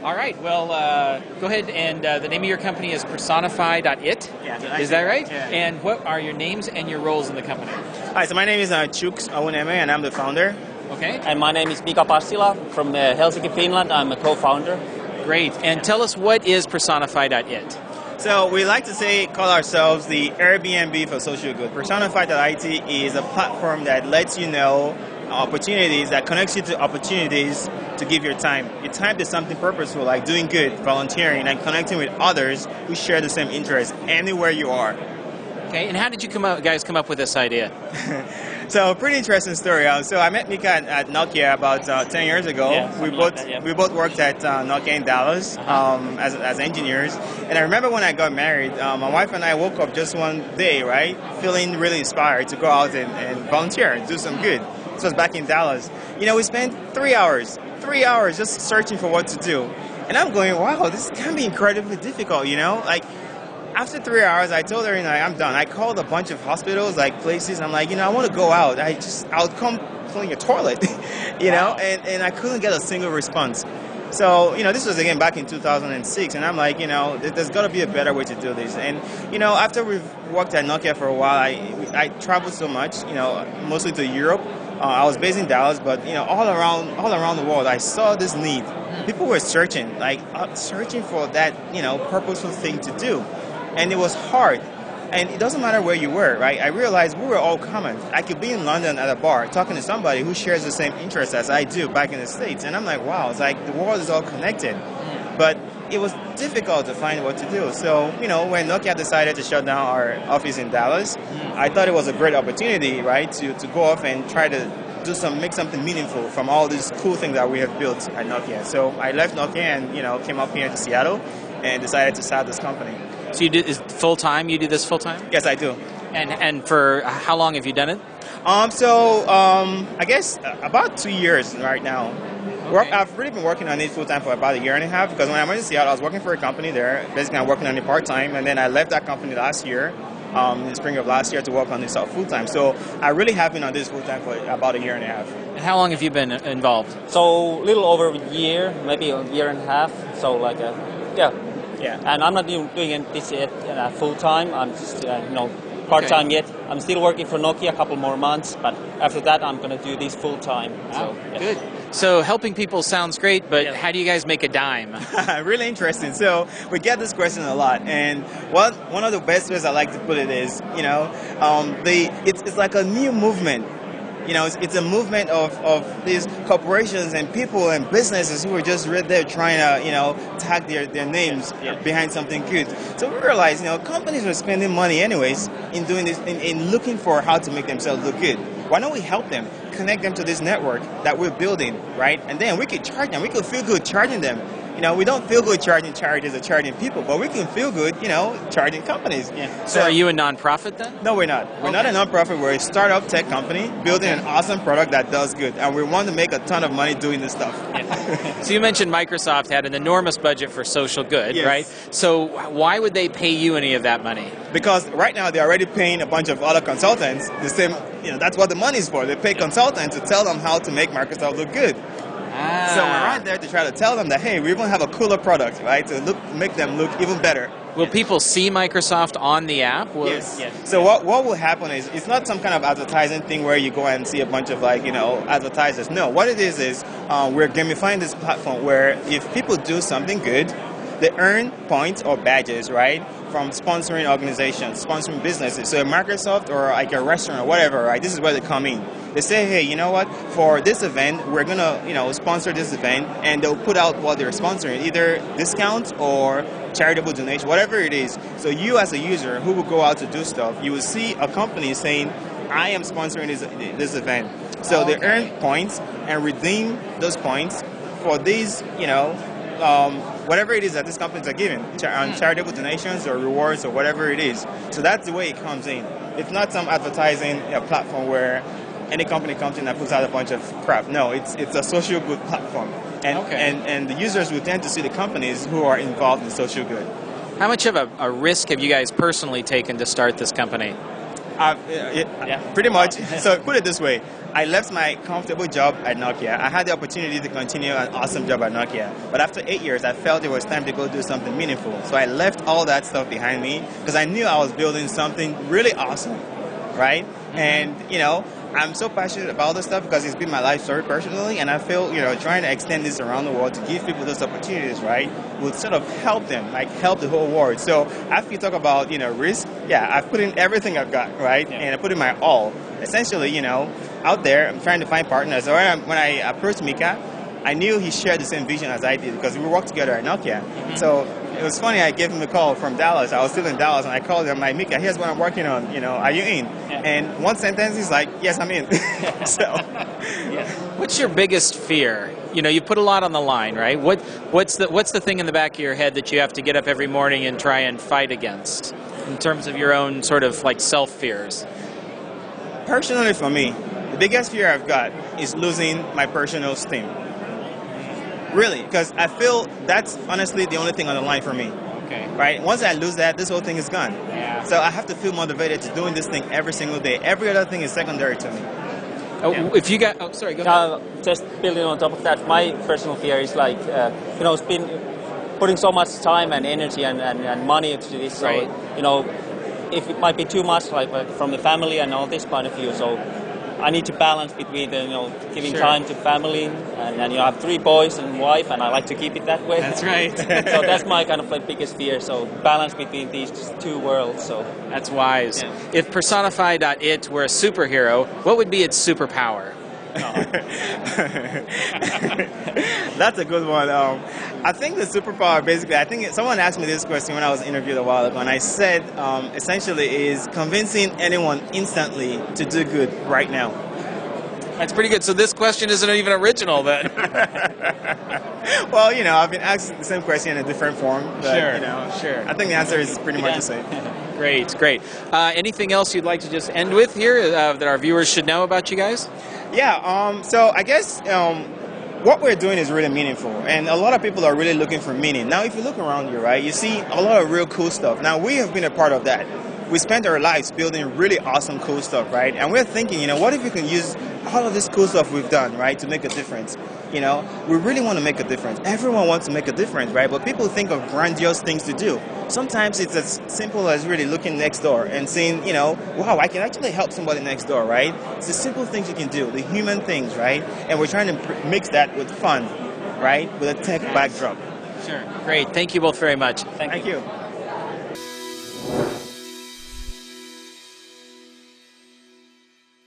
All right. Well, go ahead, and the name of your company is Personify.it. Yeah. Is that right? Yeah. And what are your names and your roles in the company? Hi, so my name is Chuks Onwuneme, and I'm the founder. Okay. And my name is Mika Passila from Helsinki, Finland. I'm a co-founder. Great. And tell us, what is Personify.it? So we like to call ourselves the Airbnb for social good. Personify.it is a platform that lets you know opportunities, that connects you to opportunities to give your time. Your time to something purposeful, like doing good, volunteering, and connecting with others who share the same interests anywhere you are. Okay. And how did you guys come up with this idea? So, pretty interesting story. So I met Mika at Nokia about 10 years ago. Yeah, we both worked at Nokia in Dallas as engineers. And I remember when I got married, my wife and I woke up just one day, right, feeling really inspired to go out and volunteer and do some good. This was back in Dallas. We spent 3 hours just searching for what to do. And I'm going, wow, this can be incredibly difficult, After 3 hours, I told her, I'm done. I called a bunch of hospitals, places. I'm like, I want to go out. I'll come clean your toilet, Wow. and I couldn't get a single response. So, this was again back in 2006, and I'm like, there's got to be a better way to do this. And, after we've worked at Nokia for a while, I traveled so much, mostly to Europe. I was based in Dallas, but, all around the world, I saw this need. People were searching for that, purposeful thing to do. And it was hard. And it doesn't matter where you were, right? I realized we were all common. I could be in London at a bar talking to somebody who shares the same interests as I do back in the States. And I'm like, wow, it's like the world is all connected. But it was difficult to find what to do. So, when Nokia decided to shut down our office in Dallas, I thought it was a great opportunity, right, to go off and try to make something meaningful from all these cool things that we have built at Nokia. So I left Nokia and, came up here to Seattle and decided to start this company. So you do is full time? You do this full time? Yes, I do. And for how long have you done it? I guess about 2 years right now. Okay. I've really been working on it full time for about 1.5 years because when I went to Seattle, I was working for a company there. Basically, I'm working on it part time, and then I left that company last year, in the spring of last year, to work on this full time. So I really have been on this full time for about 1.5 years. And how long have you been involved? So little over a year, maybe a year and a half. So yeah. And I'm not doing this yet full time. I'm just part time yet. I'm still working for Nokia a couple more months, but after that I'm going to do this full time. Wow, good. So helping people sounds great, but how do you guys make a dime? Really interesting. So we get this question a lot, and one of the best ways I like to put it is, it's like a new movement. It's a movement of these corporations and people and businesses who are just right there trying to, tag their names behind something good. So we realized, companies were spending money anyways in doing this, in looking for how to make themselves look good. Why don't we help them, connect them to this network that we're building, right? And then we could charge them. We could feel good charging them. We don't feel good charging charities or charging people, but we can feel good, charging companies. Yeah. So are you a nonprofit then? No, we're not. We're not a nonprofit. We're a startup tech company building an awesome product that does good, and we want to make a ton of money doing this stuff. So you mentioned Microsoft had an enormous budget for social good, Yes. right? So why would they pay you any of that money? Because right now they're already paying a bunch of other consultants the same. That's what the money's for. They pay consultants to tell them how to make Microsoft look good. So we're right there to try to tell them that, hey, we even have a cooler product, right, to make them look even better. Will people see Microsoft on the app? Yes. So what will happen is, it's not some kind of advertising thing where you go and see a bunch of advertisers. No, what it is we're gamifying this platform where if people do something good, they earn points or badges, right, from sponsoring organizations, sponsoring businesses. So Microsoft or like a restaurant or whatever, right, this is where they come in. They say, hey, you know what, for this event, we're going to, sponsor this event, and they'll put out what they're sponsoring, either discounts or charitable donation, whatever it is. So you as a user who will go out to do stuff, you will see a company saying, I am sponsoring this event. So they earn points and redeem those points for these, whatever it is that these companies are giving, on charitable donations or rewards or whatever it is. So that's the way it comes in. It's not some advertising platform where any company comes in and puts out a bunch of crap. No, it's a social good platform. And the users will tend to see the companies who are involved in social good. How much of a risk have you guys personally taken to start this company? Pretty much. So put it this way. I left my comfortable job at Nokia. I had the opportunity to continue an awesome job at Nokia. But after 8 years, I felt it was time to go do something meaningful. So I left all that stuff behind me because I knew I was building something really awesome, right? Mm-hmm. And, I'm so passionate about this stuff because it's been my life story personally, and I feel, trying to extend this around the world to give people those opportunities, right, would sort of help them, like help the whole world. So after you talk about, risk, I've put in everything I've got, right, and I put in my all. Essentially, out there, I'm trying to find partners. So when I approached Mika, I knew he shared the same vision as I did because we worked together at Nokia. Mm-hmm. So it was funny, I gave him a call from Dallas. I was still in Dallas, and I called him, like, Mika, here's what I'm working on. Are you in? Yeah. And one sentence, he's like, yes, I'm in. So, what's your biggest fear? You put a lot on the line, right? What's the thing in the back of your head that you have to get up every morning and try and fight against in terms of your own sort of like self-fears? Personally, for me, the biggest fear I've got is losing my personal esteem. Really, because I feel that's honestly the only thing on the line for me. Okay. Right? Once I lose that, this whole thing is gone. Yeah. So I have to feel motivated to doing this thing every single day. Every other thing is secondary to me. If you got... Oh, sorry, go ahead. Just building on top of that, my personal fear is like, it's been putting so much time and energy and money into this. So, right. If it might be too much, like from the family and all this point of view, so I need to balance between the, giving time to family and I have 3 boys and wife, and I like to keep it that way. That's right. So that's my kind of like biggest fear. So balance between these 2 worlds. So that's wise. Yeah. If Personify.it were a superhero, what would be its superpower? That's a good one. I think the superpower, basically, I think someone asked me this question when I was interviewed a while ago, and I said essentially is convincing anyone instantly to do good right now. That's pretty good. So this question isn't even original then. Well, I've been asked the same question in a different form. But, Sure. I think the answer is pretty much the same. Great. Anything else you'd like to just end with here that our viewers should know about you guys? Yeah, so I guess what we're doing is really meaningful, and a lot of people are really looking for meaning. Now, if you look around you, right, you see a lot of real cool stuff. Now, we have been a part of that. We spent our lives building really awesome, cool stuff, right? And we're thinking, what if we can use all of this cool stuff we've done, right, to make a difference? We really want to make a difference. Everyone wants to make a difference, right? But people think of grandiose things to do. Sometimes it's as simple as really looking next door and seeing, wow, I can actually help somebody next door, right? It's the simple things you can do, the human things, right? And we're trying to mix that with fun, right? With a tech backdrop. Sure. Great. Thank you both very much. Thank you.